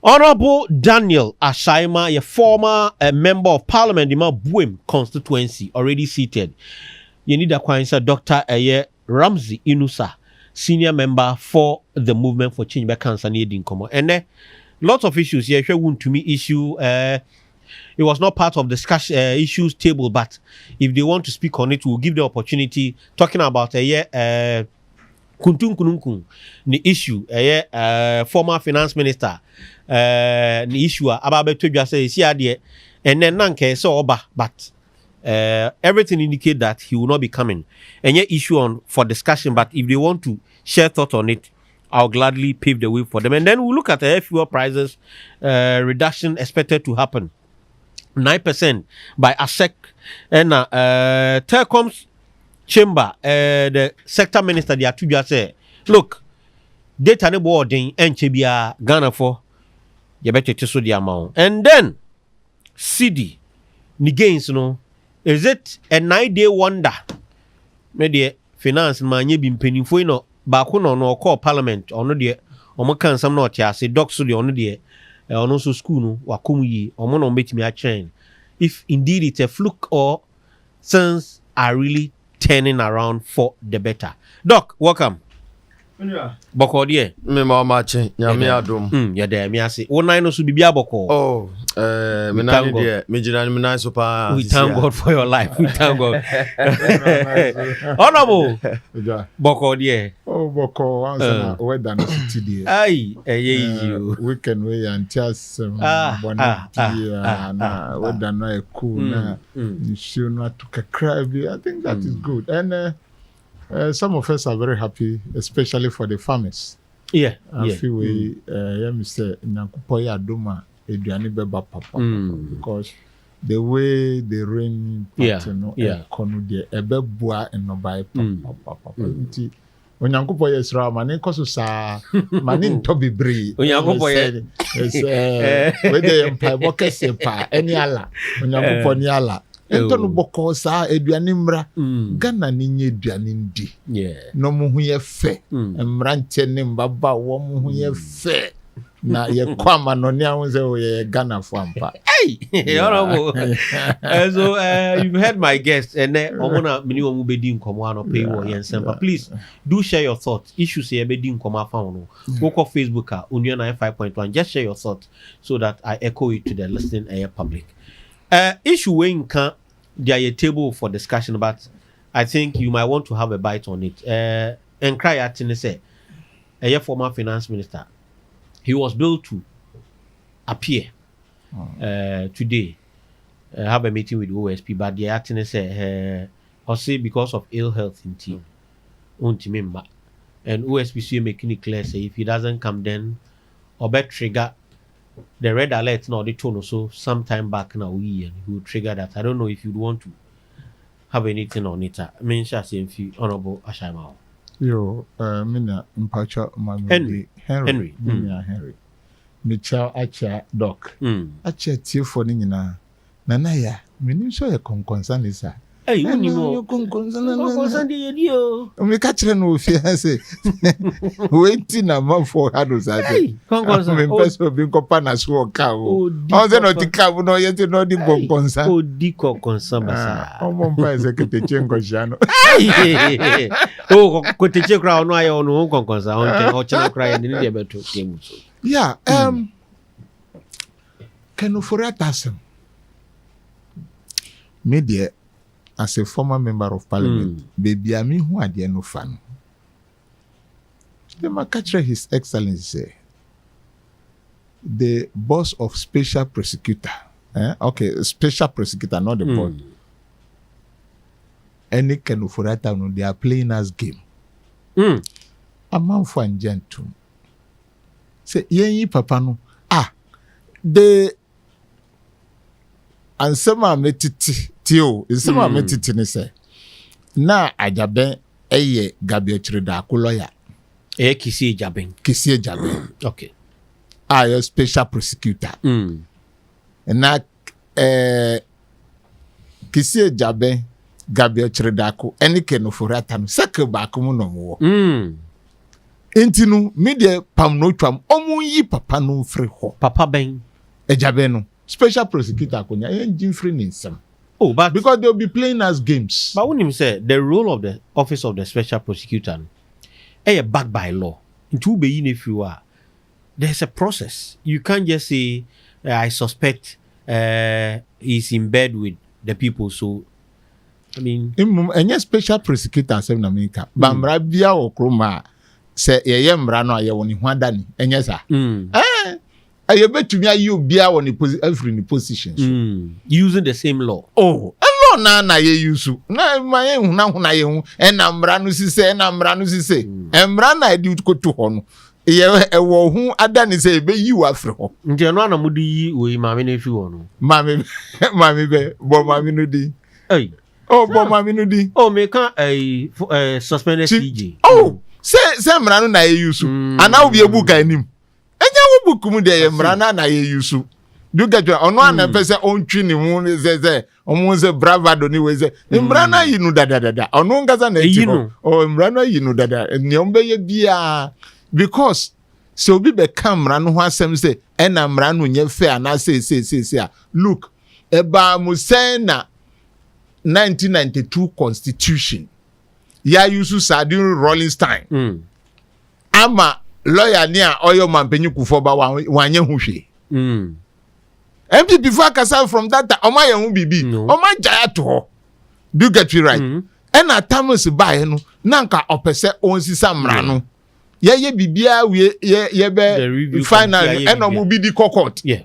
Honorable Daniel Ashaima, a former member of parliament in Buem constituency, already seated. You need a question, Dr. Ramsey Inusa, senior member for the Movement for Change by Cancer in Common. And then lots of issues here. Wontumi issue. It was not part of the discussion issues table, but if they want to speak on it, we'll give the opportunity. Talking about kuntun kununkun, the issue, former finance minister, the issue about say and then nanke so oba, but everything indicate that he will not be coming. And yet issue on for discussion, but if they want to share thought on it, I'll gladly pave the way for them. And then we'll look at the fuel prices reduction expected to happen. 9% by ASEC and Telecoms Chamber, the sector minister, they are to just say, look, data ne boarding and Chibia Ghana for you better to the amount. And then CD ni gains, is it a 9-day wonder? Maybe finance man ye been penny for bakuno no call parliament or no dear or makan some not ya say docs to the on the and also school no wakumu or mono meet me a chain. If indeed it's a fluke or things are really turning around for the better. Doc, welcome. Boko die. Me ma mache, nyame adom. Ya there me ase. Wo nine no so bibia boko. Oh, me nine die, me jina me nine so pa. We thank God for your life. We thank God. Honorable. Boko die. Oh, Boko, answer weather no city. Ai, you. Weekend we and just na weather no cool na. You should not to cry. I think that is good. And some of us are very happy, especially for the farmers. Yeah. I feel we, me say, Nyankupoya Adoma, Eduani Beba Papa, because the way the rain pattern, Konu de Ebebua and Nobai Papa. Onyankupoya is ra mani koso sa mani ntobi bri. Onyankupoya we the empire bokese pa eni ala. Onyankupoya ni ala. Ento no boko sa eduane mra Ghana ni nye eduane ndi no mu hu ye fe mra nche ne mbaba wo mu hu ye fe na ye kwama no ne ahun se wo ye Ghana fo ampa honorable. So you've heard my guest and omona mini omu bedi nkomo ano pay wo yensempa. Please do share your thoughts. Issues ye bedi nkomo afa no go ko Facebook Onua 95.1. Just share your thoughts so that I echo it to the listening public. Issue when can there a table for discussion, but I think you might want to have a bite on it. And cry at say a former finance minister. He was billed to appear today, have a meeting with OSP, but the acting say or say because of ill health in team. Member. And OSP making it clear say if he doesn't come then or bet trigger the red alert now the tone so sometime back now he will trigger that. I don't know if you'd want to have anything on it. I mean, say if you honorable Ashaima. Yo, mina mpacha Henry. Mina Henry. Micha acha doc. Acha tie for ni nyina. Nana ya, mini so ye concern is a. Hey, you know, concern the dio. Me catch no fear say. Waiting a month for hados at. Concern me person be compana so ka o. On the not ka no yet no di concern. O di concern basa. O mon pa se ke te chengo jano. O ko te chekra no ayo no concern. On chena cry ni dey beto temu so. Yeah, can Ofori-Atta sem. Media as a former member of parliament, baby, I mean, who are the no fan? The catch His Excellency, the boss of special prosecutor. Okay, special prosecutor, not the board. Any can Ofori-Atta no, they are playing as game. A man for gentle. Say, ye papa no. The ansema metiti. Tio, isema metiti ni se. Na ajaben eye gabi ochirida ku lawyer. Kisi Ejaben. Kisi Ejaben. Okay. Your special prosecutor. Na Kisi Ejaben gabi ochirida ku eni ke no Ofori-Atta no seke ba ku mu no mo. Intinu media pam no twam omunyi papa no free ho. Papa ben. Ejabe no. Special prosecutor konya engine free nsem. Oh, but because they'll be playing as games. But when him say the role of the office of the special prosecutor, backed by law. Into being if you are, there's a process. You can't just say I suspect he's in bed with the people. So, I mean, any special prosecutor in America, Bambra Bia or Kroma say Yembra no Ayawani Wandani, and yes, I bet to me you be on every positions using the same law. Oh, na ye yusu na my na ye hu enamra no sise enamra no sise emra na edi ko to ho no ye ewo hu adani se be yi wa afre ho nje no na mudi yi we maame na fi ho no maame be bo maame no di oh bo maame no di oh me kan suspended CJ oh se emra no na ye yusu ana obi ebu ka anim enya wo buku mu de emra na ye yusu. Do get you on a person on training moon is there almost a bravado ni we say Imbrana you know da on gaza na or Imbrana you know that and yombe ye bia because so be camera no asem say and amra no nye fair na say look eba musena 1992 constitution ya yusu sadin Rolling Stein ama lawyer ni a oyo mampenyu kufoba wanye hwehwe empty before kasa from that time oma ye hu bibi oma jaya to ho do get you right and atamus buy no nanka opese onsisa mra no ye bibia we ye be final and omo bi di court yeah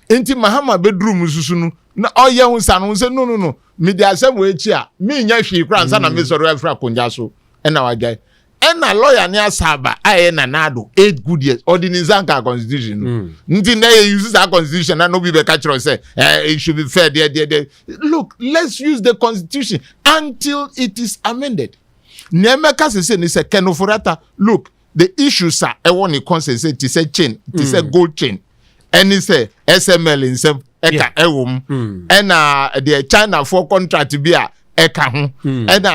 enti mahama bedroom susu no na oye hu sa no say no me di asem we chi a me nya hwe kra nsa na me soro afra konja so na wagai ena lawyer ni asaba aye na nado 8 good years ordinanza constitution nti na use that constitution and no be catch say it should be fair there. Look, let's use the constitution until it is amended. Nemeka say ni say Ofori-Atta, look, the issues are e won consensus say it say chain, it say gold chain, and it say SML in some eka ewom and the China for contract be a eka ho and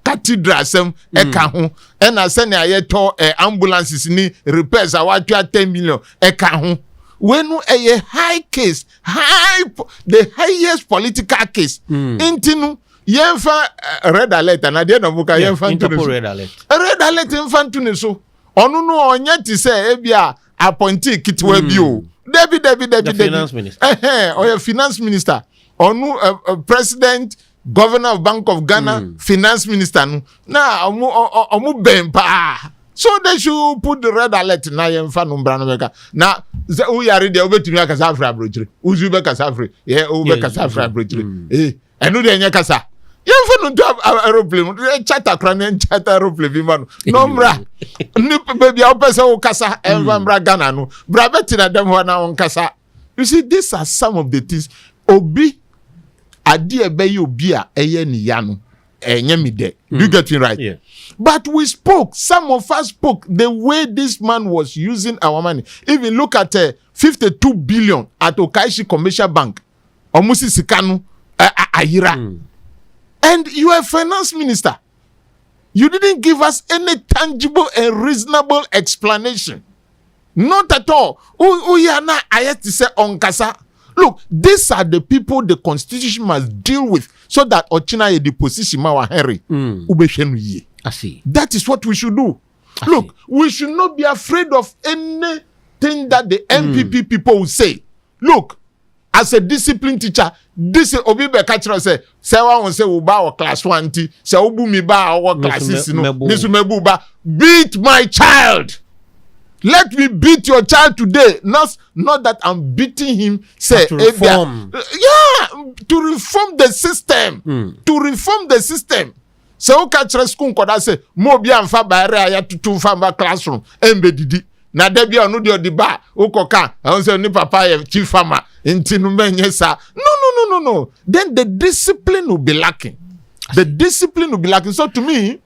cathedral sem eka ho and send aye to ambulances ni repairs awatwa 10 million eka ho when a high case the highest political case intinu yemfa red alert na dey no buka yemfa Interpol red alert infantu ne so onu no onye ti say e bia appointee kitwa bi o David finance minister finance minister onu president governor of Bank of Ghana finance minister no na omu bempa so they should put the red alert na yemfa no bra no beka na u yare de obetumi akasa afra brochire uzu be kasa afra be kasa afra brochire enu de nya kasa yemfa no to aeroplane charter kran charter aeroplane bi ma no mra ni baby a opese o kasa enva mra Ghana no bra beti na dem ho na on kasa. You see, these are some of the things obi adi ebe obi a eye ni ya no enye mi de. You get me right? Yeah. But we spoke, some of us spoke the way this man was using our money. Even look at 52 billion at Okaishi Commercial Bank. Omusi Sikanu Ayira. And you are a finance minister. You didn't give us any tangible and reasonable explanation. Not at all. Uyana ayati se onkasa. Look, these are the people the constitution must deal with so that Ochina ye deposition ma Henry ubeshenu ye. I see. That is what we should do. Look, we should not be afraid of anything that the MPP people will say. Look, as a discipline teacher, this obibe kachira say wa won say we ba our class 1 ti, say obu mi ba our classes no. Nisu mebu ba beat my child. Let me beat your child today. Not that I'm beating him. Say to reform. To reform the system. To reform the system. So o catch school koda say mo bia mfa bare aya tutu fa ba classroom embedidi. Na da bia no de ba o koka. I say ni papa ye chief farmer. Intinu menye sa. No. Then the discipline will be lacking. The discipline will be lacking. So to me,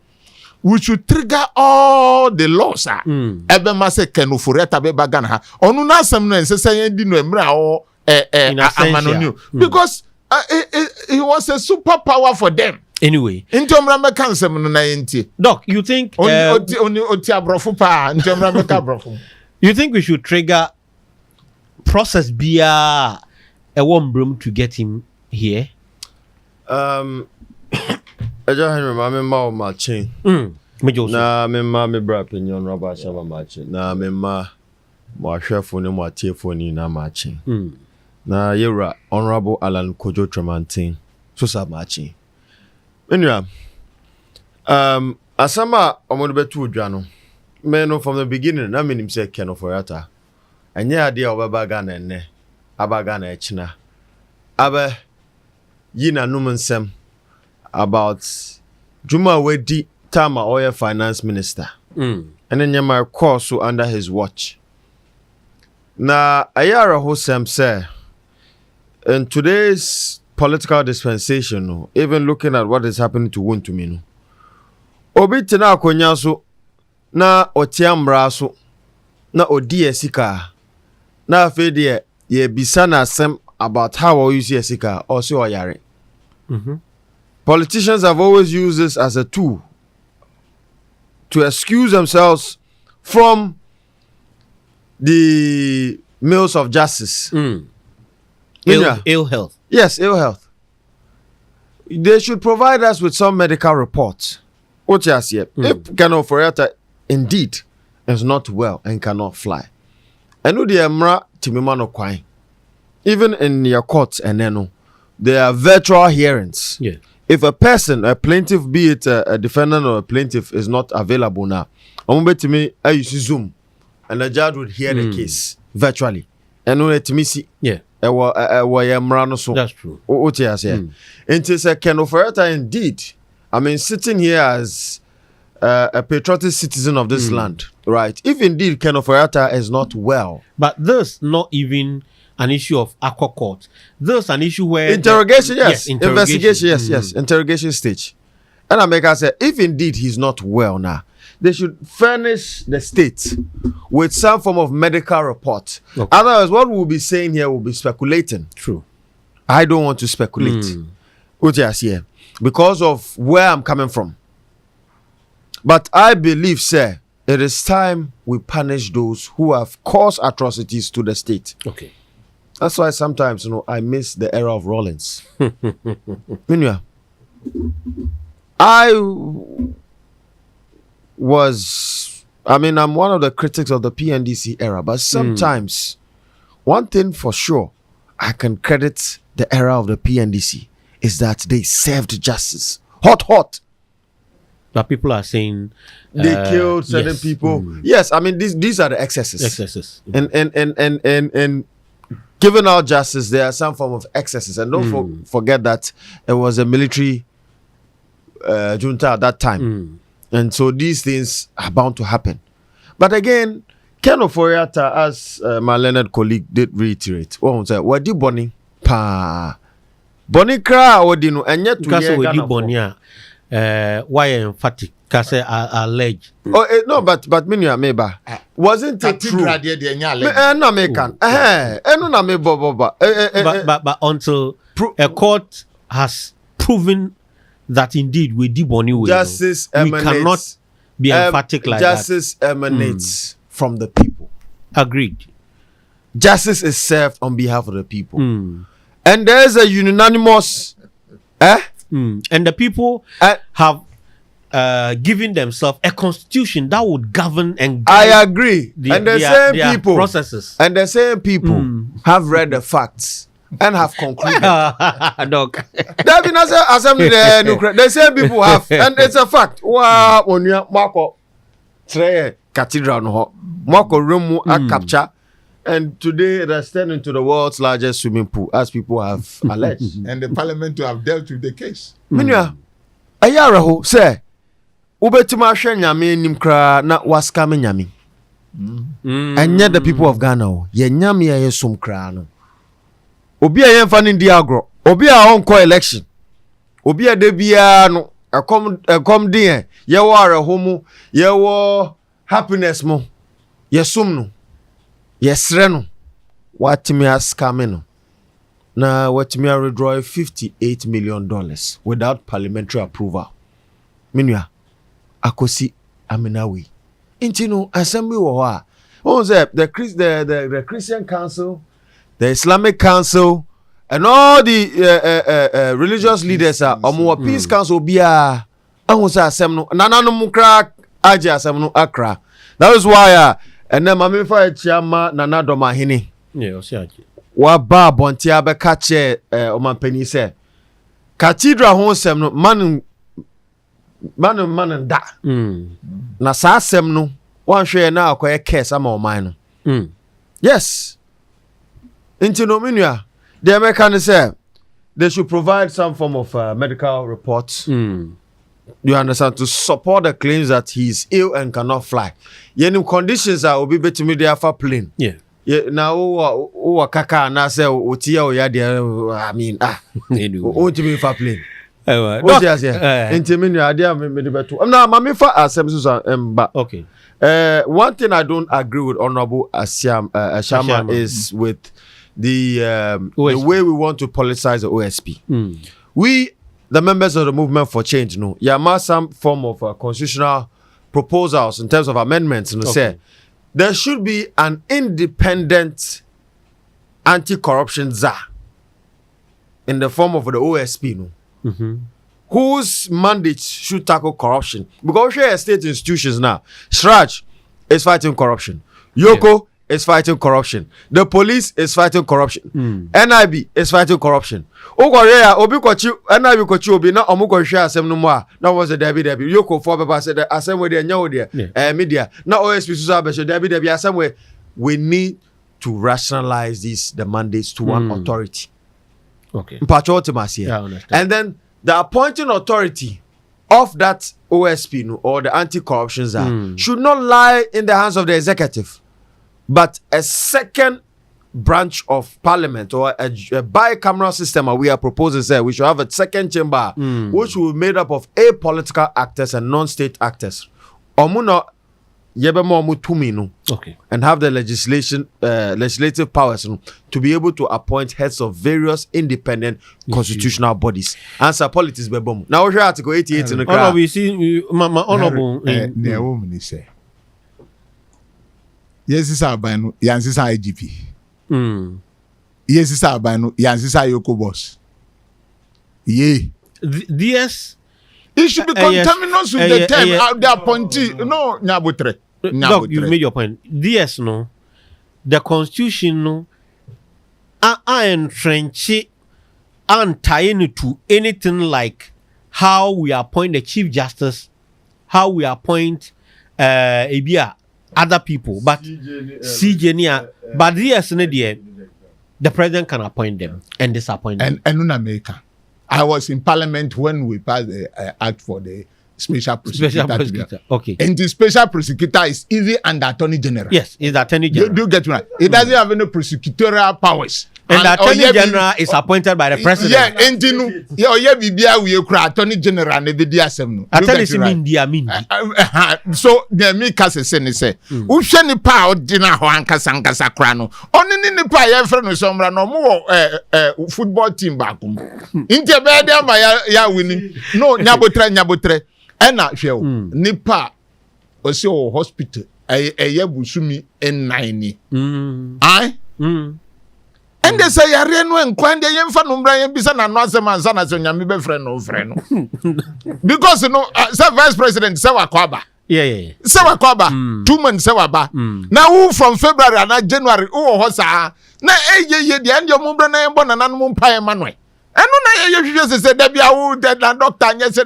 we should trigger all the laws. Ebe ma se Ofori-Atta be bagana ha. Onu na asem no ense say di no emra o amanonio because he was a superpower for them. Anyway. Intomra meka nsem no na yenti. Doc, you think oti abrofo pa intomra meka abrofo. You think we should trigger process bia a warm broom to get him here? I just remember my matching. Na me ma me bra opinion Robert Shaba matching. Na me ma hwefo ne mo atiefo ni na matching. Na yewra Honorable Alan Kojo Tremantin so sa matching. Anyway, asama omodo betu odwa no. Me no from the beginning na me nim say Ken Ofori-Atta. Anya ade obaba ga na enne. Abaga na echina. Abe yina numensem about Juma wedi Tama Oya Finance Minister. And then my course under his watch. Na ayara hosem say in today's political dispensation, even looking at what is happening to Wontumi, obi tena akonya so na otiamra so na odi esika na afede ye bisa na asem about how we use esika also oyare. Politicians have always used this as a tool to excuse themselves from the mills of justice. Ill health. Yes, ill health. They should provide us with some medical reports. What you see? If Ken Ofori-Atta indeed is not well and cannot fly, and no the emra timimano kwai. Even in your courts and then there are virtual hearings. Yeah. If a person, a plaintiff, be it a defendant or a plaintiff, is not available now, I'm to me, I use Zoom, and the judge would hear the case virtually. And when it me see, yeah, that's true. What you say? It is a Ken Ofori-Atta indeed. I mean, sitting here as a patriotic citizen of this land, right? If indeed Ken Ofori-Atta is not well, but there's not even an issue of aqua court. There's an issue where interrogation, yes, investigation, yes, interrogation stage. And I make us say, if indeed he's not well now, they should furnish the state with some form of medical report. Okay. Otherwise, what we'll be saying here will be speculating. True. I don't want to speculate. Here, because of where I'm coming from. But I believe, sir, it is time we punish those who have caused atrocities to the state. Okay. That's why sometimes, I miss the era of Rollins. I'm one of the critics of the PNDC era, but sometimes, one thing for sure, I can credit the era of the PNDC is that they served justice. Hot. But people are saying they killed certain people. Yes, I mean these are the excesses. And giving out justice, there are some form of excesses, and don't forget that it was a military junta at that time, and so these things are bound to happen. But again, Ken Ofori-Atta, as my learned colleague did reiterate, what do Bonnie pa Bonnie cry or dino and yet to hear Bonnie why emphatic because allege. Oh no, but Minya meba wasn't it true? No, me can. No, me but until a court has proven that indeed we did Bonnie, justice we cannot be emphatic like justice that. Emanates from the people. Agreed. Justice is served on behalf of the people, and there is a unanimous. And the people have given themselves a constitution that would govern and guide. I agree. And the same people processes. And the same people have read the facts and have concluded. Doc. The same people have, and it's a fact. Wow, when you Marco Trey Cathedral no Marco room capture. And today it has turned into the world's largest swimming pool, as people have alleged. And the parliament to have dealt with the case. Minya, ayaraho say, ubetima hwe nyame nim kra na waskame nyame. And yet the people of Ghana, ye nyame ye som kra no. Obi a yemfa ni ndi agro, obi a onko election. Obi a de bia no, ekom din ye wo araho mu, ye wo happiness mo, ye som no. Yes, Reno. What me ask coming? Now, what me withdraw $58 million without parliamentary approval. Minua, akosi aminawi. Intino assembly wa. What was that? The Christian Council, the Islamic Council, and all the religious leaders are Omo Peace Council biya. Angusa assembly. Nana no mukra aja assembly akra. That was why and then mami fa chiama nana doma hini. Yeah, osiaji. Wa ba bonti abeka che omampani se cathedral ho sem no man da na sa sem no wan hwe na akoye case ama oman no yes into no menua the American say they should provide some form of medical reports you understand, to support the claims that he is ill and cannot fly. Yenim conditions are obi betimi dey afa plane. Yeah. Na o kaka na say otia o ya dey I mean o timi fa plane. What you say? Intimi nu ade me dey beto. Na mama fa asem so ba. Okay. One thing I don't agree with Honorable Ashama is with the way we want to politicize the OSP. We, the members of the movement for change, must some form of constitutional proposals in terms of amendments. Say there should be an independent anti-corruption czar in the form of the OSP, whose mandate should tackle corruption. Because we share state institutions now. Shraj is fighting corruption. Yoko is fighting corruption. The police is fighting corruption. NIB is fighting corruption. Obi kwachi NIB kwachi obi na omu kwa share asem no mo a na was the Debbie Yoko for baba said asem we dey nya we dey media na OSP so abesho Debbie asem we need to rationalize the mandates to one authority. Okay. And then the appointing authority of that OSP or the anti-corruption czar should not lie in the hands of the executive, but a second branch of parliament or a bicameral system. We are proposing that we should have a second chamber which will be made up of apolitical actors and non-state actors. Okay. And have the legislative powers to be able to appoint heads of various independent constitutional bodies. Answer politics bebom. Now we article 88 in the crowd. We see my honorable say. Yes, is our banu, Yansis IGP. Yes, is our banu, Yansis Yoko boss. Ye. DS. It should be contaminous with the term out there appointee. No, Nyabutre. Doc, you made your point. DS the constitution entrench and tying it to anything like how we appoint the chief justice, how we appoint other people, but CJ but DS the president can appoint them and disappoint them. And in America, I was in parliament when we passed the act for the special prosecutor. Okay. And the special prosecutor is even under attorney general. Yes, it's the attorney general. Do get right. It doesn't have any prosecutorial powers. And the attorney general is appointed by the president. Yeah, and we attorney general and the DSM. So the me kase say, "Who shani pa odina ho ankasa ankasa kra no. Oni ni pa ye friend no somra no mo football team back. Inte be dem ya winning. No nyabotre. Ena hwe nipa osi o hospital eye busumi en9 ai and they say yare no enkwan de yemfa no mbra yembisa na no asem ansa na so nyame be frɛ no because say vice president say wakwaba say wakwaba 2 months say waba na who from February na January who ho sa na ye de and your mbra na yembo na nanom mpa Emmanuel enu na ye hwehwe se da bia wo na doctor nyese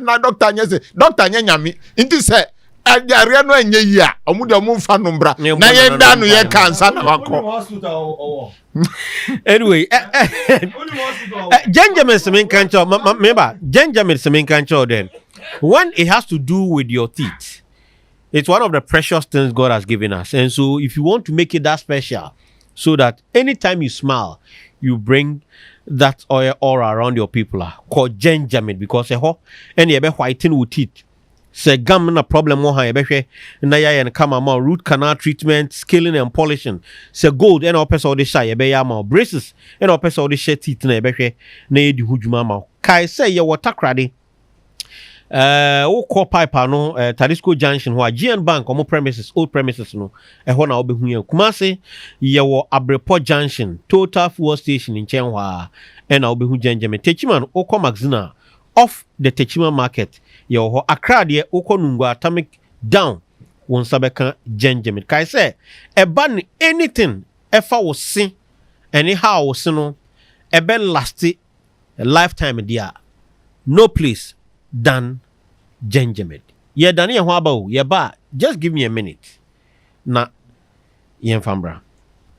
doctor nyanyame nti se ajare no anya yi a omu de omu fa no mbra na ye da no ye cancer na wako anyway Benjamin Semen Kancho remember Benjamin Semen Kancho then when it has to do with your teeth, it's one of the precious things God has given us, and so if you want to make it that special so that anytime you smile you bring that oil all around your people called gingermint, because and you be whiten with teeth Say gum na problem mo ha yebehwe na ya yen kama ma root canal treatment, scaling and polishing. Say gold and opesa all the shy yebe ya ma braces and opesa all the shit teeth na yebehwe na yedi hujuma ma. Kai say ye water crade. Call pipe no Tadisco Junction where GN Bank omo premises old premises no ho na obehu ya Kumase ye wo Abreport Junction Total Fuel Station in Chenwa and obehu Jenjeme Techiman oko Maxina off the Techima market ye ho Accra de oko Nungwa Atomic down won sabeka Jenjeme kai say e ban anything efa wo se anyhow wo se no e be last a lifetime dia no place than Jenjamin. Ye dani ho aba ye ba just give me a minute. Na yen fambra.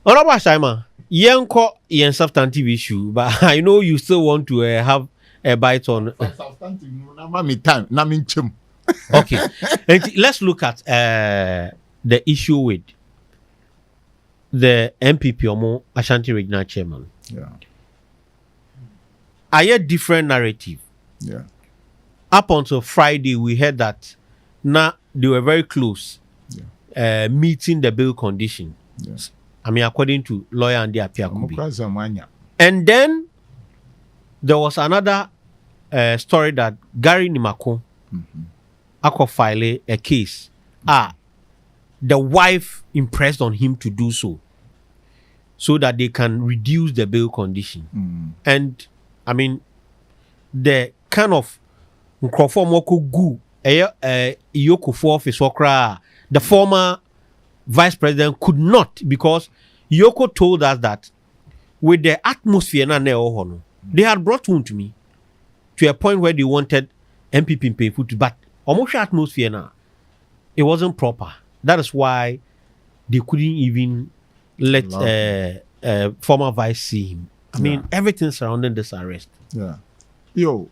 Honorable Shaima, yen ko yen substantive issue, but I know you still want to have a bite on substantive na me time na me chem. Okay. And let's look at the issue with the MPP Omo Ashanti Regional Chairman. Yeah. I hear different narrative. Yeah. Up until Friday, we heard that now they were very close, meeting the bill condition. Yes. I mean, according to lawyer and the Kubi. And then there was another story that Gary Nimako filed a case. The wife impressed on him to do so that they can reduce the bail condition. And I mean, the kind of the former vice president could not, because Yoko told us that with the atmosphere they had brought Wontumi to a point where they wanted MPP in pay food, but almost atmosphere now it wasn't proper. That is why they couldn't even let former vice see him. I mean, everything surrounding this arrest. Yeah. Yo,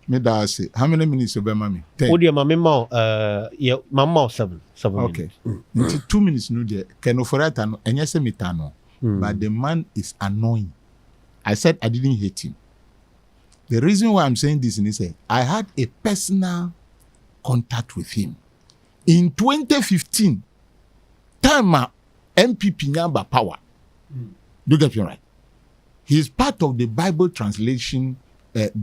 me da say how many minutes you be mami? 10. Oh dear, mama 7 okay. minutes. 2 minutes no there. Can Ofori-Atta no enye se mitano. But the man is annoying. I said I didn't hate him. The reason why I'm saying this is I had a personal contact with him. In 2015, time MPP nyamba power. Do you get me right? He's part of the Bible translation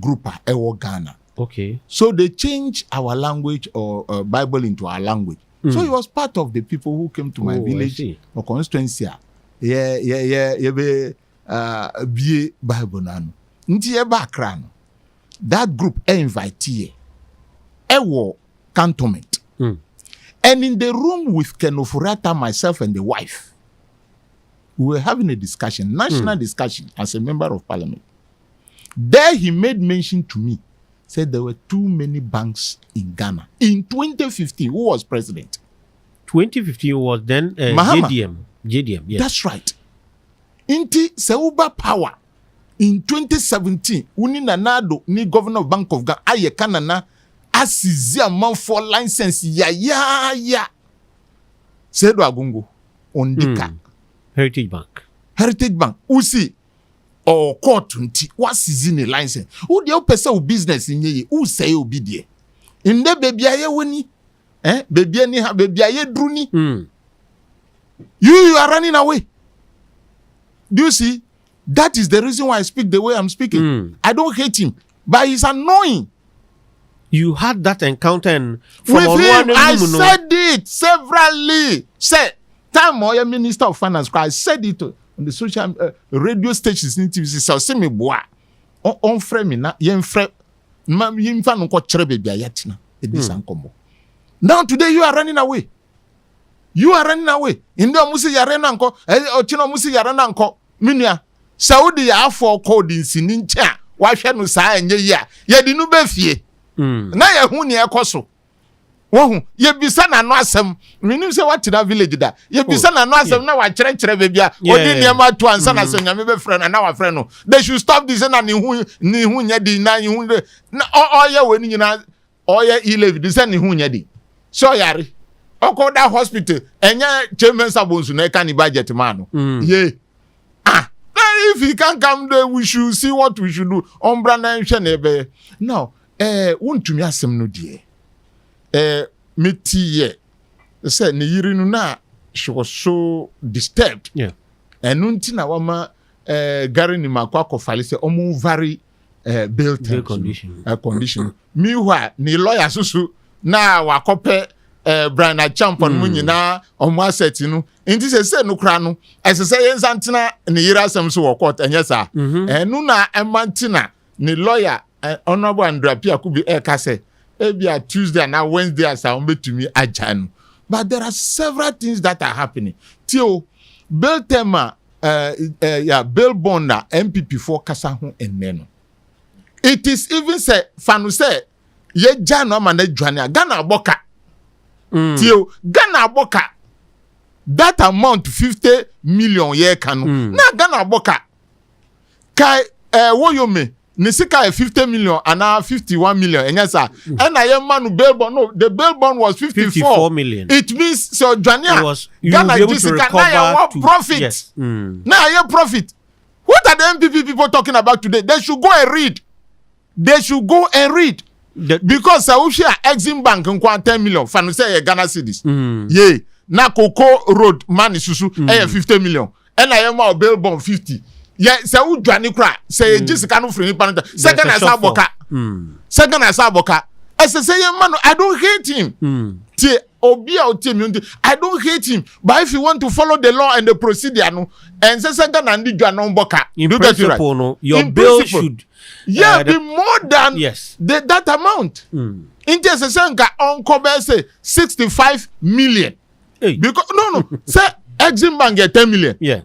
group at Ghana. Okay. So they changed our language or Bible into our language. So he was part of the people who came to my village or constituency. Be Bible nano. Nti background. That group invitee cantonment. And in the room with Ken Ofori-Atta, myself and the wife, we were having a discussion, national discussion, as a member of parliament. There he made mention to me, said there were too many banks in Ghana. In 2015, who was president? 2015 was then Mahama. JDM, yes. That's right. Inti Seuba Power. In 2017, uni nanado ni governor of Bank of Ghana, aye kanana, asizi amount for license, ya. Sedo Agungo, Ondika. Heritage Bank. Usi. Or court nti what's in a license who the person business in ye who say obi there in the baby aye woni baby ani ha baby aye druni you are running away. Do you see? That is the reason why I speak the way I'm speaking. I don't hate him, but he's annoying. You had that encounter and with him. I said it severally. Said time or Minister of Finance, I said it on the social radio stations in TV. So say me boy, on frame me na yen frame. Ma yen fan unko chere baby ayatina. Edis ankombo. Now today you are running away. You are running away. Inde omusi yare na nko. Ochino omusi yare na nko. Minia. Saudi ya afọ code nsini ncha. Wahwe no saa enye ya. Ye di no befie. Na ye hu ne ekoso. Wohu ye bisa na no asem. Minim se what that village da. Ye bisa na no asem na wa kire bebia. Odi niam to ansa na se nyame be frɛ na wa frɛ no. They should stop this na ni hu nya di na hu na oye we ni nyina oye e-levy this na hu nya di. So yare. Oko that hospital enya chairman sabonsu na ka ni budget man no. Ye. If he can't come there, we should see what we should do. Now, Wontumi asem no die. meti say ne yiri no na she was so disturbed. Yeah. And nunti na wama Gary ni makwa file say omu vary bail condition. Meanwhile ni lawyer susu na wakope Brian Champon mu nyina omu asset no nti say no kra no ese say yensantina ni yiri asem so wo court enye sa enu na emantina ni lawyer honorable Andrea Piakubi ka say ebia Tuesday na Wednesday asa ombetumi ajanu. But there are several things that are happening. Tio bail tema bail bonda MPP for kasa ho eneno. It is even say fanu say ye jano ma na dwane Ghana aboka. Tio Ghana aboka. That amount 50 million ye kanu. Na Ghana aboka. Kai woyome Nisika 50 million and now 51 million. And yes, sir. And I am man bail bond. No, the bail bond was 54 million. It means so Jania Ghana Jessica now profit. Yes. Now I profit. What are the MPP people talking about today? They should go and read. They should go and read. Because Sausha Exim Bank in 10 million. Fanu say Ghana cedis. Yeah. Na Coco Road man isusu 50 million. And I am our bail bond 50. Yeah, say who dwane kra say Jessica no free panita. Second as aboka. Second as aboka. As say man, I don't hate him. Tie obi a otie I don't hate him, but if you want to follow the law and the procedure no, and say second and the dwane boka. In principle, no, your bill should be more than that amount. Inti say nka onko say 65 million. Because no, say Exim Bank get 10 million. Yeah.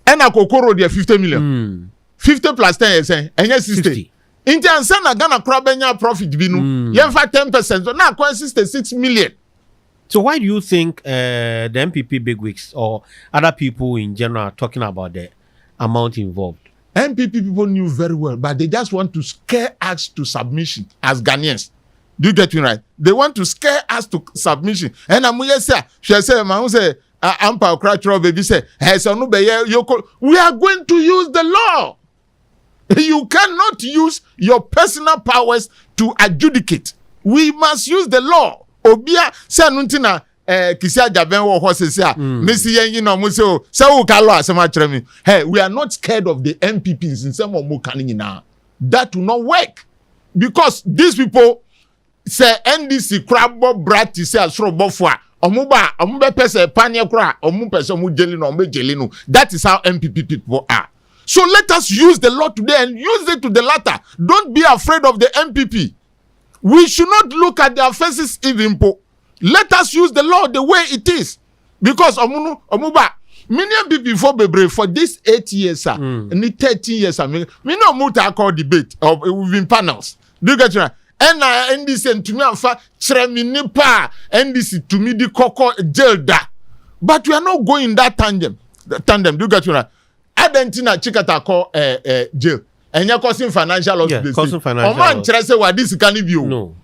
And a kokoro there 50 million. 50 plus 10 say and yes 60. Inti ansa na Ghana krabenya profit binu. Yemfa 10%. So now 66 million. So why do you think the MPP bigwigs or other people in general are talking about the amount involved? MPP people knew very well, but they just want to scare us to submission as Ghanaians. Do you get me right? They want to scare us to submission. And I'm say, she say, man, say, Ampa Cratchrow baby say, hey, so no be we are going to use the law. You cannot use your personal powers to adjudicate. We must use the law. Obia say nuntina kisia jaben wo horses ya. Mesi yen no mo say o say wo ka law asema kire me. Hey, we are not scared of the MPPs in some mo kan nyina. That will not work. Because these people say NDC crabbo brat say asro bofo a omuba pese panye kra omu pese omu jeli no omu jeli no. That is how MPP people are. So let us use the law today and use it to the latter. Don't be afraid of the MPP. We should not look at the offenses even po. Let us use the law the way it is. Because omuba many MPP for bebre for this 8 years and 13 years me no muta call debate or we've been panels. Do you get it? And NDC to me afa chremini pa NDC to me the koko jail da. But we are not going that tandem. Do you get it? Adentina chikata call jail. And you're causing financial loss. Causing financial loss. No.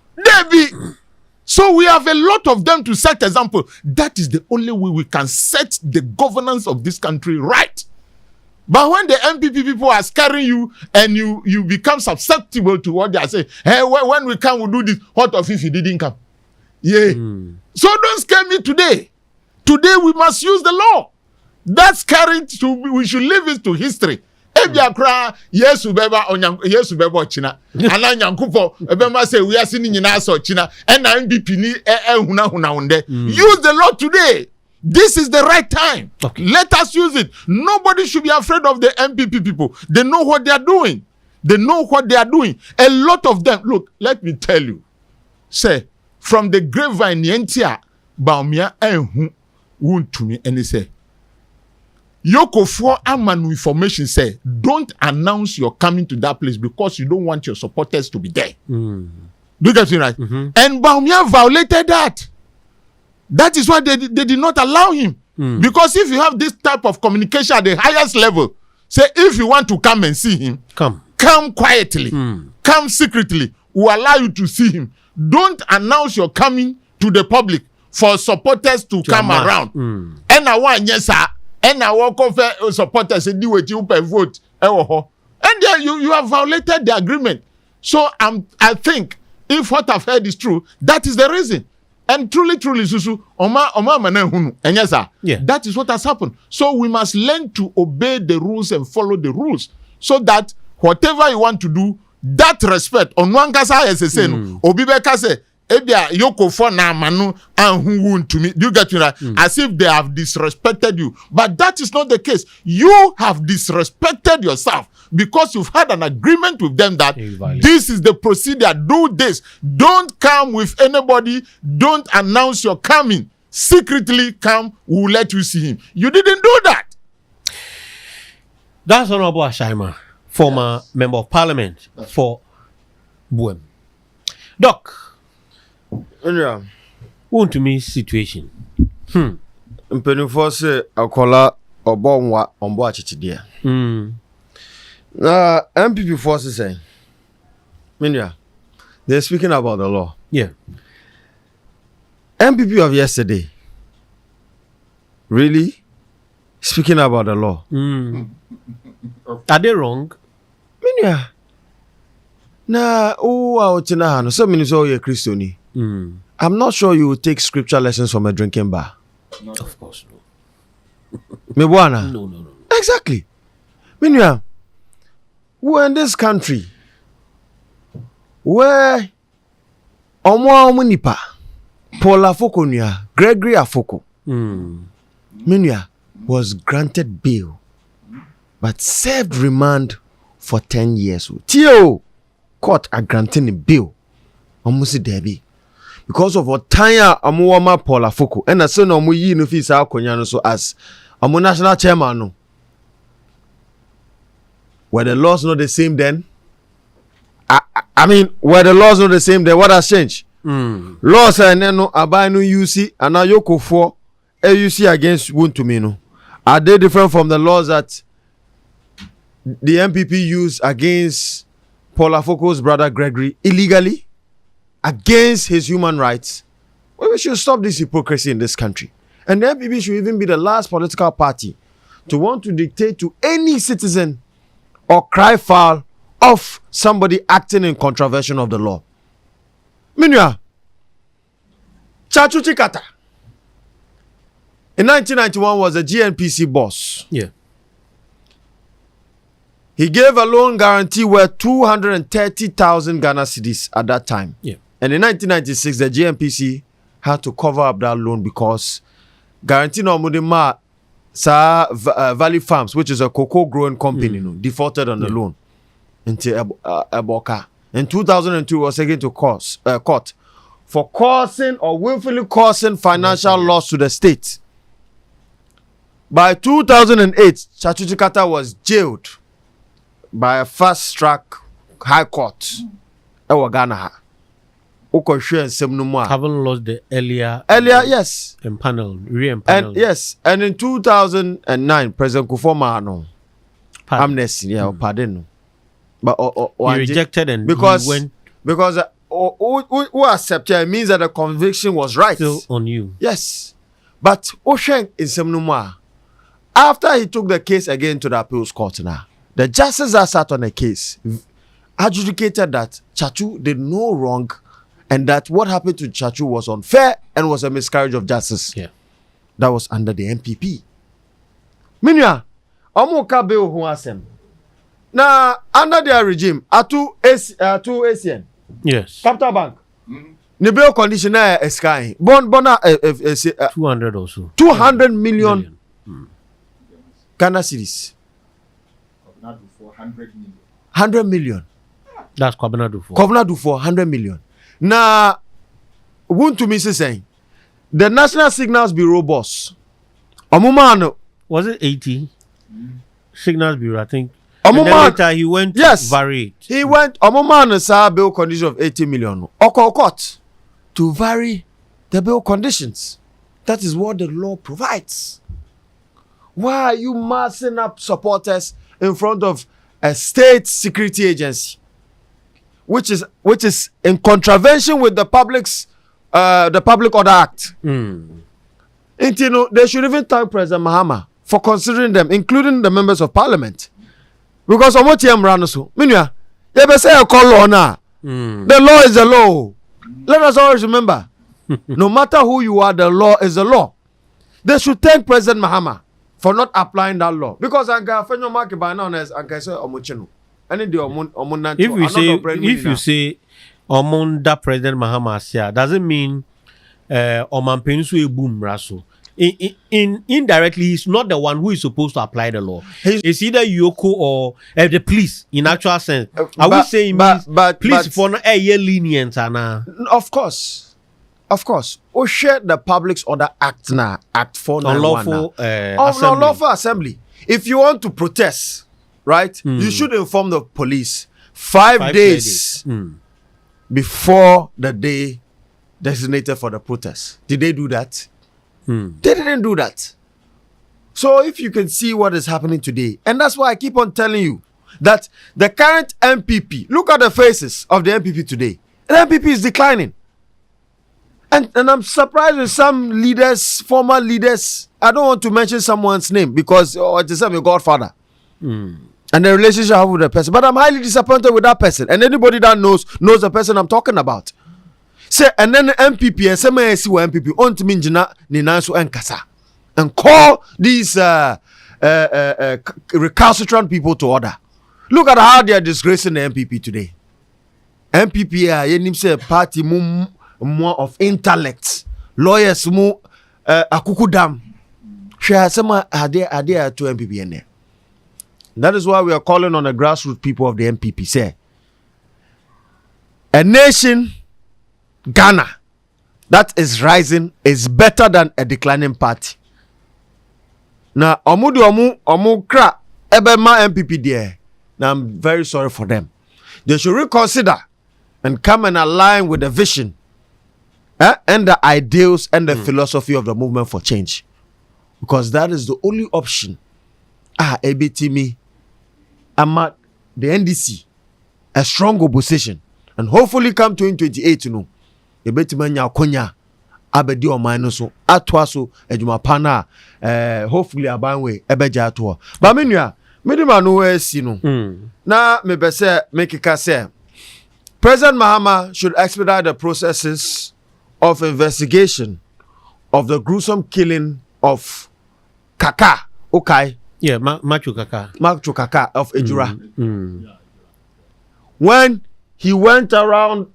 So we have a lot of them to set example. That is the only way we can set the governance of this country right. But when the MPP people are scaring you and you become susceptible to what they are saying, hey, when we come, we'll do this. What if he didn't come? Yeah. So don't scare me today. Today we must use the law. That's carried to, we should leave it to history. Ebia kra Yesu beba China. Ana nyankupo ebema say we are seeing nyina so China. And MPP ni huna unde. Use the law today. This is the right time. Okay. Let us use it. Nobody should be afraid of the MPP people. They know what they are doing. They know what they are doing. A lot of them, look, let me tell you. Say, from the grapevine, Yentia, Baumia, and Wontumi, and they say, Yoko for Amanu information say, don't announce you're coming to that place because you don't want your supporters to be there. Do you get me right? And Baumia violated that. That is why they did not allow him. Because if you have this type of communication at the highest level, say if you want to come and see him, come quietly, come secretly, we'll allow you to see him. Don't announce you're coming to the public for supporters to come around. And I want yes sir. And I walk over supporters and do what you per vote. And then you have violated the agreement. So I think if what I've heard is true, that is the reason. And truly, Susu, Oma Mana Hunu. And yes, sir. Yeah. That is what has happened. So we must learn to obey the rules and follow the rules. So that whatever you want to do, that respect. On one case, as I say, Obibeka say, Ebia Yoko for na manu and who Wontumi. Do you get me right? As if they have disrespected you. But that is not the case. You have disrespected yourself because you've had an agreement with them that this is the procedure. Do this. Don't come with anybody. Don't announce your coming. Secretly come. We'll let you see him. You didn't do that. That's Honorable Ashaima, former member of parliament for WOHO. Doc. Yeah. Wontumi situation. Mpenufo se akola obonwa ombo achichide. Na MPP forces say, Minya, they're speaking about the law. Yeah. MPP of yesterday, really speaking about the law. Are they wrong? Minya, na outina hano. So many so you're Christian. I'm not sure you will take scripture lessons from a drinking bar. No. Of course, no. Mebuana? No. Exactly. Minya, we're in this country where Onua Munipa, Paul Afokonia, Gregory Afoko, Minya was granted bail but served remand for 10 years. Tio court are granting a bail. Almost debi. Because of what Tanya Amuama Paul Afoko and a son of Muyi no fees our Konyano so as a national chairman. No. Were the laws not the same then? I mean, were the laws not the same then? What has changed? Laws are no abino UC and now Yoko for AUC against Wontumi. No. Are they different from the laws that the MPP used against Paul Afoko's brother Gregory illegally? Against his human rights? Well, we should stop this hypocrisy in this country. And the MPP should even be the last political party to want to dictate to any citizen or cry foul of somebody acting in contravention of the law. Minua, Chachu Chikata in 1991 was a GNPC boss. Yeah. He gave a loan guarantee worth 230,000 Ghana cedis at that time. Yeah. And in 1996, the GNPC had to cover up that loan because guarantee no mudima Valley Farms, which is a cocoa growing company, defaulted on the loan into Eboka. In 2002, was taken to court for causing or willfully causing financial loss to the state. By 2008, Chachu Chikata was jailed by a fast-track high court. Ghana. Haven't lost the earlier, yes. Re-empanel. And yes, and in 2009, President Kufoma amnesty, pardon. But he rejected and because he went who accepted it means that the conviction was right. Still on you. Yes, but Oshen in Semnuma, after he took the case again to the appeals court now, the justices that sat on the case adjudicated that Chachu did no wrong and that what happened to Chachu was unfair and was a miscarriage of justice. Yeah. That was under the MPP. Minya, Omuka Bill Huasem. Now, under their regime, Atu ACN. Yes. Capital Bank. The bill conditioner is sky. Bona 200 or so. 200 million Ghana cedis. 100 million. That's Kwabena for. Kwabena for 100 million. Now, Wontumi is saying the National Signals Bureau boss. Omumano. Was it 80? Signals Bureau, I think. And then later he went to vary it. He went Omumano saw bill condition of 80 million. Oko court to vary the bill conditions. That is what the law provides. Why are you massing up supporters in front of a state security agency, which is in contravention with the Public Order Act? You know, they should even thank President Mahama for considering them, including the members of parliament. Because on what you am so, Minya, you ever say a call law now? The law is the law. Let us always remember. No matter who you are, the law is the law. They should thank President Mahama for not applying that law. Because if you say Omunda President Mahama Asia, doesn't mean Oman Peninsula boom raso. Indirectly, he's not the one who is supposed to apply the law. It's either Yoko or the police in actual sense. Are we saying police for not a year lenient? Of course. We share the Public Order Act now, Act 491. Unlawful assembly. If you want to protest, right, you should inform the police 5 days before the day designated for the protest. Did they do that? They didn't do that. So if you can see what is happening today, and that's why I keep on telling you that the current MPP, look at the faces of the MPP today. The MPP is declining. And I'm surprised with some leaders, former leaders. I don't want to mention someone's name because it is my godfather. And the relationship I have with the person. But I'm highly disappointed with that person. And anybody that knows the person I'm talking about. Say, and then the MPP and some MPP on to minjina ninanso and kasa and call these recalcitrant people to order. Look at how they are disgracing the MPP today. MPP say party more of intellect, lawyers more akukudam. Share some idea to MPP in there. That is why we are calling on the grassroots people of the MPP. Say, a nation. Ghana that is rising is better than a declining party. Now, omu kra ebe ma MPP there. Now, I'm very sorry for them. They should reconsider and come and align with the vision and the ideals and the philosophy of the movement for change. Because that is the only option. ABTMI, the NDC, a strong opposition. And hopefully come 2028, you know. Ebetimanya konya abedi o man so atwa so adwuma pana hopefully abanwe ebeja atwa ba menua medima no asi no na me be say make ka say President Mahama should expedite the processes of investigation of the gruesome killing of Kaka okay Machu Kaka of Ejura when he went around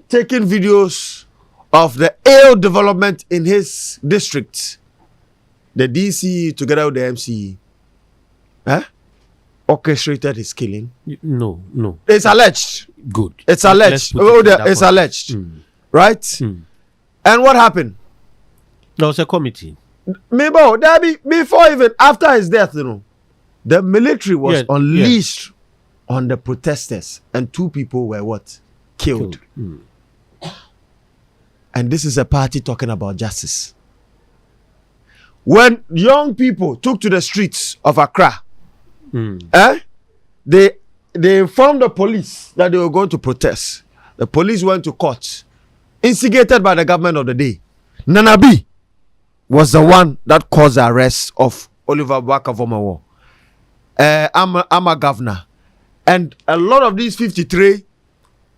taking videos of the ill development in his district. The DC together with the MC orchestrated his killing. No. It's alleged. Good. It's alleged. It's alleged. Right? And what happened? There was a committee. Before even after his death, you know, the military was unleashed on the protesters and 2 people were what? Killed. And this is a party talking about justice. When young people took to the streets of Accra, they informed the police that they were going to protest. The police went to court, instigated by the government of the day. Nanabi was the one that caused the arrest of Oliver Baka-Vomawo. I'm a governor. And a lot of these 53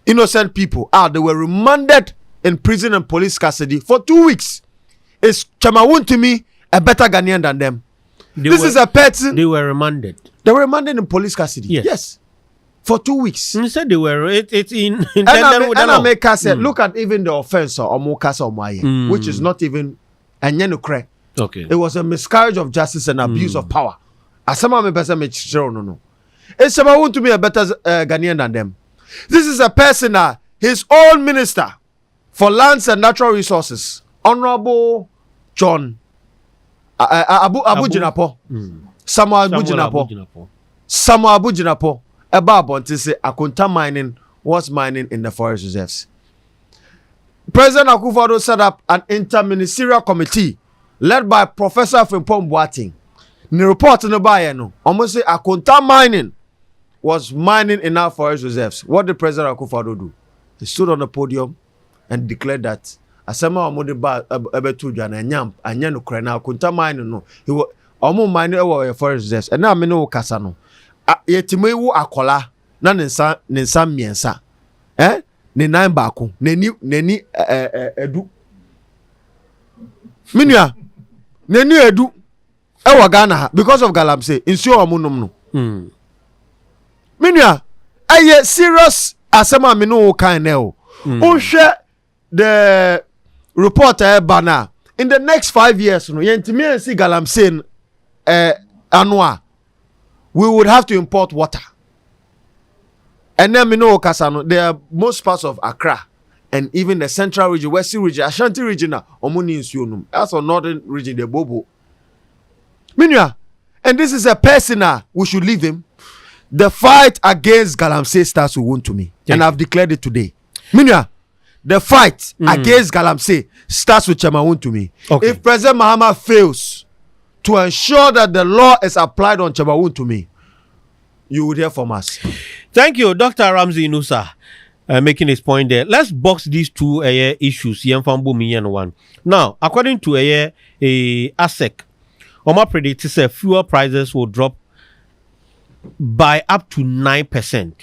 innocent people they were remanded in prison and police custody for 2 weeks. Is Wontumi a better Ghanaian than them? This is a person. They were remanded. They were remanded in police custody. Yes. For 2 weeks. You said they were. It's in. And I make us say, look at even the offense or which is not even okay. It was a miscarriage of justice and abuse of power. As some me person me no. It's about to be a better Ghanaian than them. This is a person his own minister for lands and natural resources, Honorable John Abu Jinapo, Samuel Abu Jinapo, about say Akunta mining was mining in the forest reserves. President Akufo-Addo set up an interministerial committee led by Professor Frimpong Boateng. The report in the buyer no, almost say Akunta mining was mining in our forest reserves. What did President Akufo-Addo do? He stood on the podium and declared that asema omode ba ebetu dwa na nyam anya no kra na Akunta mining no he was mining our forest reserves. And now me no kasa no yetime wu akola na ne nsa miensa ne nan baako neni edu Minua, neni edu, ewa Ghana because of galamsey. Insure amunum no. Minua, aye serious asema minu kind o. Unhwe the reporter bana in the next 5 years no yentimi ensi galamsey Onua, we would have to import water. And then minu kasano, the most parts of Accra and even the central region, western region, Ashanti region, omuni insuonum. That's the northern region, the Bobo. Minua, and this is a person we should leave him. The fight against galamsey starts with Wontumi, and I've declared it today. Minua, the fight against galamsey starts with Chairman Wontumi. Okay. If President Mahama fails to ensure that the law is applied on Chairman Wontumi, you would hear from us. Thank you, Dr. Ramsey Inusa, making his point there. Let's box these two issues. One. Now, according to ASEC, Oma predicts that fuel prices will drop by up to 9%.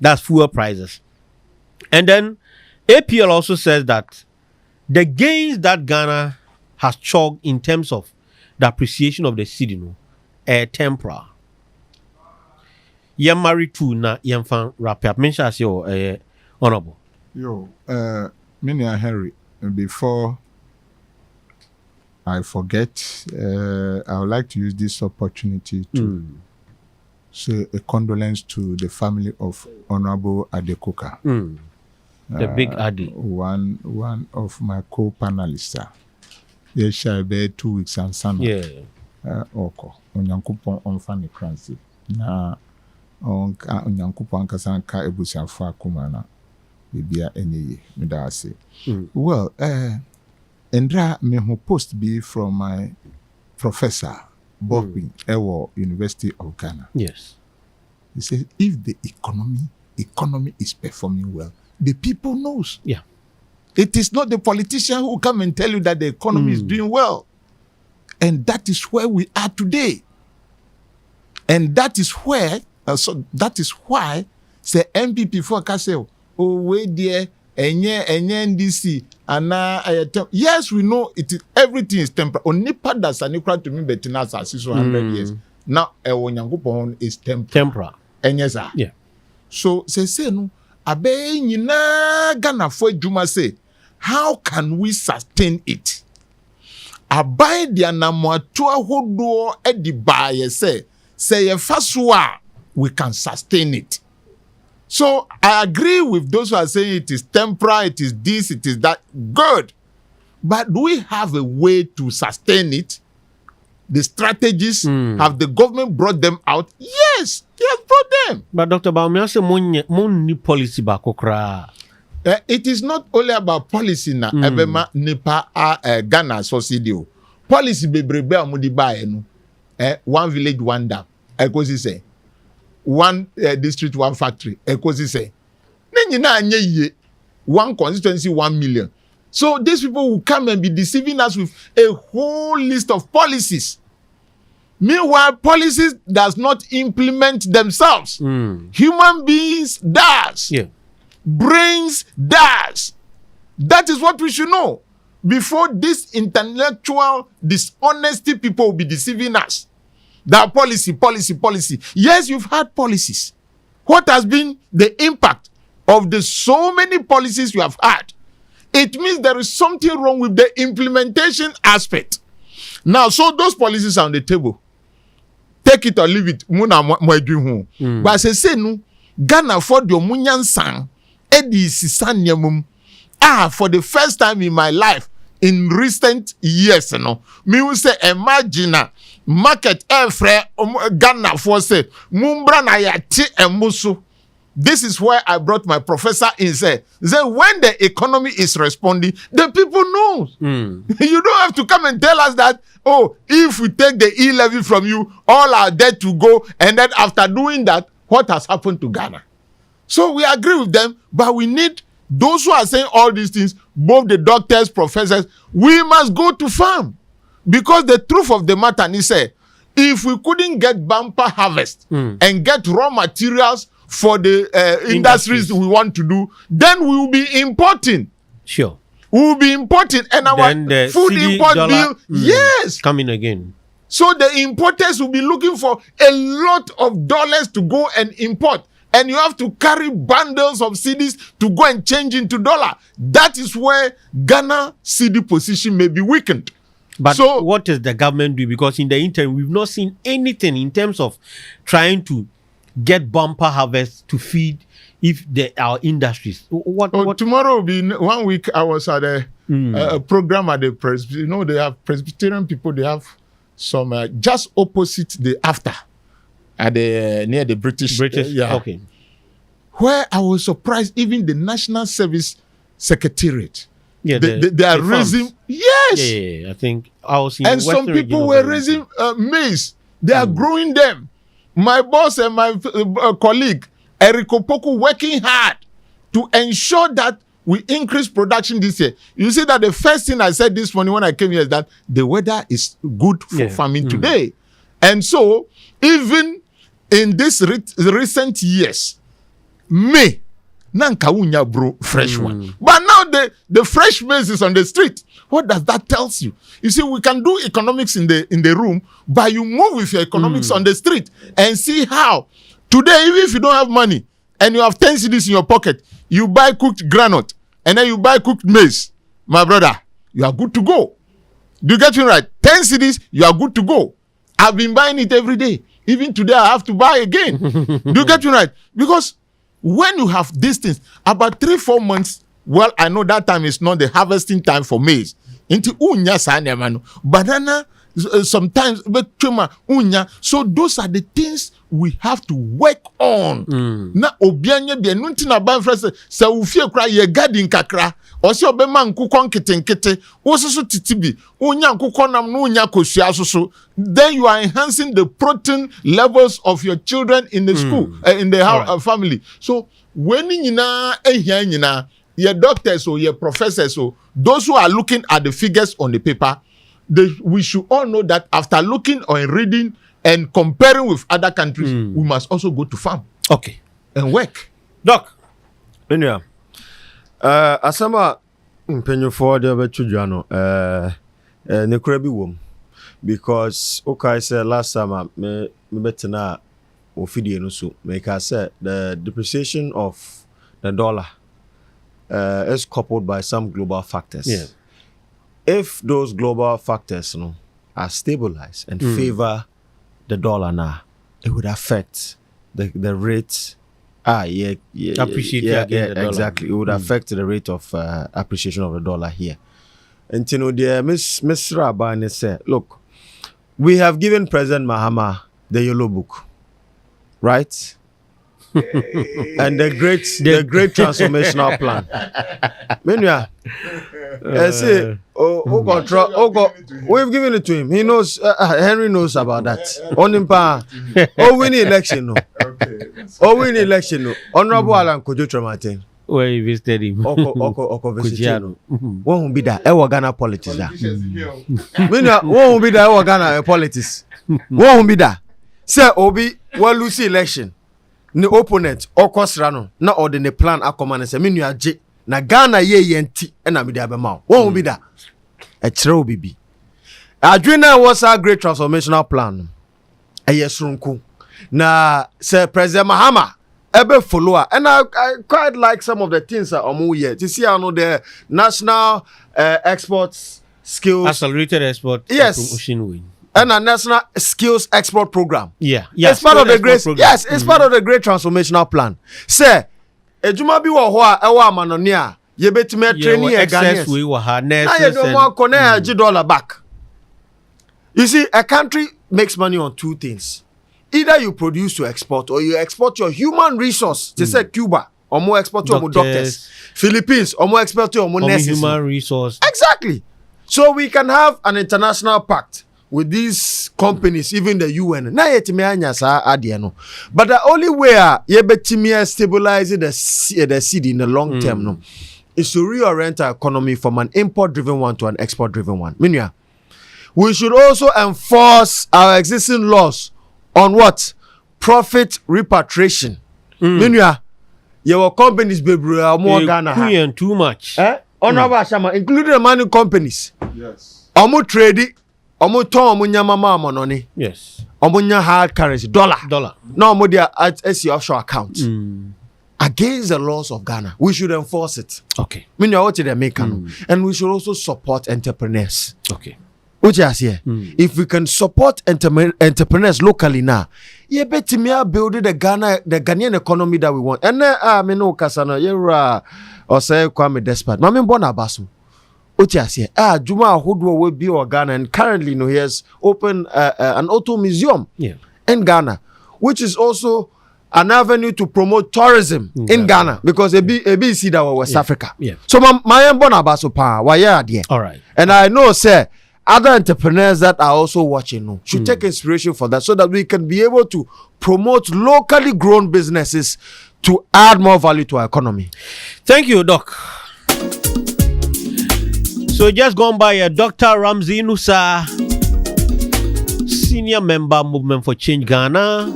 That's fuel prices. And then APL also says that the gains that Ghana has chalked in terms of the appreciation of the cedi, temporal. You're married to na fan wrap up. Mention as your honorable. Yo, Minia Henry, before I forget, I would like to use this opportunity to say a condolence to the family of Honorable Adekoka. The big Adi. One of my co-panelists. Yes, shall be 2 weeks and son. Yeah. Oko. Onyankopon onfani kransi. Na onyankopon kasanka ebusiafo akoma na bibia enye meda ase. Well, Endra me ho post be from my professor Bokwin Ewo University of Ghana. Yes. He says if the economy is performing well, the people knows. Yeah. It is not the politician who come and tell you that the economy is doing well. And that is where we are today. And that is where, that is why, say MPP for Kaseo, oh, wait there, NDC, and yes, we know it is, everything is temporary. Only part that's an equal to me, but now 600 years. Now, Onyankopon is temporary. And yes, sir. Yeah. So, say, no, abe nyina Ghana for Juma say, how can we sustain it? Abai dia na mwatu ahodo edi baye say faswa, we can sustain it. So I agree with those who are saying it is temporary, it is this, it is that. Good. But do we have a way to sustain it? The strategies, have the government brought them out? Yes, they have brought them. But Dr. Baumia say mon policy ba kokra. It is not only about policy na ebema nipa Ghana subsidy. Policy bebrebe amudi bae no. One village, one dam. Ekosi say. One district, one factory. Ekosi say. Nenyina anye ye. One constituency, 1 million. So these people will come and be deceiving us with a whole list of policies. Meanwhile, policies does not implement themselves. Human beings does. Yeah. Brains does. That is what we should know. Before this intellectual dishonesty, people will be deceiving us. That policy. Yes, you've had policies. What has been the impact of the so many policies you have had? It means there is something wrong with the implementation aspect. Now, so those policies are on the table. Take it or leave it. But I say no, Ghana for the Munyan sang. For the first time in my life, in recent years, me will say, imagine market Ghana for say, Mumbra na yati emusu. This is where I brought my professor in. Say when the economy is responding, the people know. You don't have to come and tell us that, oh, if we take the e-levy from you, all our debt to go, and then after doing that, what has happened to Ghana? So we agree with them, but we need those who are saying all these things, both the doctors, professors, we must go to farm. Because the truth of the matter is, if we couldn't get bumper harvest and get raw materials for the industries we want to do, then we will be importing. Sure. We will be importing, and our the food CD import dollar, bill, yes, coming again. So the importers will be looking for a lot of dollars to go and import. And you have to carry bundles of CDs to go and change into dollar. That is where Ghana CD position may be weakened. But so, what does the government do? Because in the interim, we've not seen anything in terms of trying to get bumper harvest to feed our industries. What? Tomorrow will be 1 week. I was at a program at the Presbyterian. They have Presbyterian people. They have some just opposite the after at the near the British. Okay. Where I was surprised, even the National Service Secretariat. Yeah, they are raising. Yes. Yeah, I think I was in and Western some people were raising maize. They are growing them. My boss and my colleague Eric Opoku working hard to ensure that we increase production this year. You see that the first thing I said this morning when I came here is that the weather is good for farming today. And so, even in this recent years, May, nanka unya bro fresh one. But now the fresh maize is on the street. What does that tell you? You see, we can do economics in the room, but you move with your economics on the street and see how. Today, even if you don't have money and you have 10 cedis in your pocket, you buy cooked granite and then you buy cooked maize. My brother, you are good to go. Do you get me right? 10 cedis, you are good to go. I've been buying it every day. Even today, I have to buy again. Do you get me right? Because when you have these things, about 3-4 months, well, I know that time is not the harvesting time for maize. Into unya sa banana, sometimes unya. So those are the things we have to work on. Na obianye bi enunti na ban fresh sa ufie kra ye garden kakra. Osi obema nkukọ nkete wososo titibi unya nkukọ nam no unya kosua soso. Then you are enhancing the protein levels of your children in the school, in the family. So when nyina ehia nyina your doctors or your professors or those who are looking at the figures on the paper, we should all know that after looking or reading and comparing with other countries, we must also go to farm. Okay. And work. Doc. Yeah. Asama mpenyufo de betudwa ne krabi wom because okay say last time me betena ofidie no so make I say the depreciation of the dollar is coupled by some global factors. Yeah. If those global factors are stabilized and favor the dollar now, it would affect the rate. Appreciate the dollar. Exactly. It would affect the rate of appreciation of the dollar here. And the Miss Rabani said, look, we have given President Mahama the yellow book, right? And the great transformational plan. We've given it to him. He knows. Henry knows about that. On him, win election. Win election. Honorable Alan Kojo Tramatin. Where you visited him? Kujiano. Won't be that. Ghana politics. Won't be that. Ghana politics. Won't be that. Say Obi will lose election. The opponent okosra no na ode ne plan akoma ne se menu age na Ghana ye yenti na me de abema won bi da e kire obibi adwena was a great transformational plan ayesrunku na say President Mahama ebe follower and I quite like some of the things that omo here to see how the national exports skills accelerated export promotion win and a national skills export program. Yeah. It's part of the great it's part of the great transformational plan. Say, ejuma bi wo ho a e wa amanoni a ye betime training e Ghanaians. We were hard na ye do mo connect $1 back. You see, a country makes money on two things. Either you produce to export or you export your human resource. They say Cuba, or more export your doctors. Philippines, or more export your nurses. Human resource. Exactly. So we can have an international pact with these companies, even the UN. Na yetime anya sa ade no. But the only way ye betime stabilize the cedi in the long term no is to reorient our economy from an import driven one to an export driven one. Minya, we should also enforce our existing laws on what? Profit repatriation. Minya, your companies be more Ghana. Too much. Honorable Ashama, including the mining companies. Yes. Omo trade, omo ton omo nyamama money. Yes. Omo nya hard currency, dollar. No omo dia at SC offshore account. Against the laws of Ghana. We should enforce it. Okay. Mean what they make and we should also support entrepreneurs. Okay. Which is here. If we can support entrepreneurs locally now, you bet me build the Ghanaian economy that we want. And me no kasana yera or say Kwame Despard. Mami bona basu. Which is here. Juma Hoodwo will be or Ghana, and currently no he has opened an auto museum in Ghana, which is also an avenue to promote tourism in Ghana, because a see that was West Africa. So my bona basu pa why there. All right. And I know say other entrepreneurs that are also watching should take inspiration for that, so that we can be able to promote locally grown businesses to add more value to our economy. Thank you, Doc. So just gone by Dr. Ramsey Inusa, senior member, Movement for Change Ghana.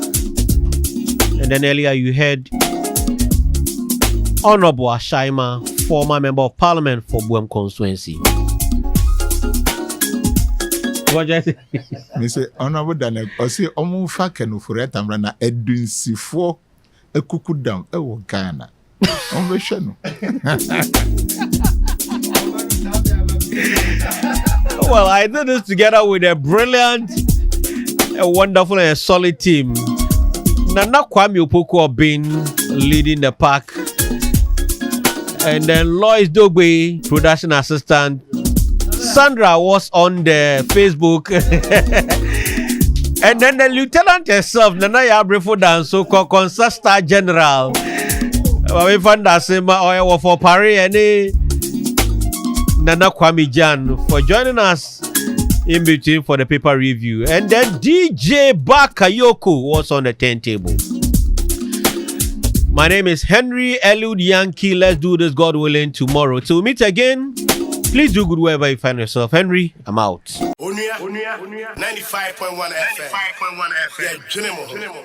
And then earlier you heard Honorable Ashaima, former member of parliament for Buem constituency. What did I say? Me say Honorable Daniel, I say omo fa ken Ofori-Atta na edunsifo ekuku down e wo Ghana. Omo hwe no. Well, I did this together with a brilliant, a wonderful and a solid team. Nana Kwame Opoku being leading the pack. And then Lois Dogbe, production assistant. Sandra was on the Facebook. And then the lieutenant herself, Nana Yabrefo Danso, Concert Star General. We found that same for Paris and Nana Kwame Jan for joining us in between for the paper review. And then DJ Bakayoko was on the turntable. My name is Henry Eliud Yankee. Let's do this, God willing, tomorrow. Till we meet again, please do good wherever you find yourself. Henry, I'm out. Onua 95.1 FM. 95.1 FM. Yeah,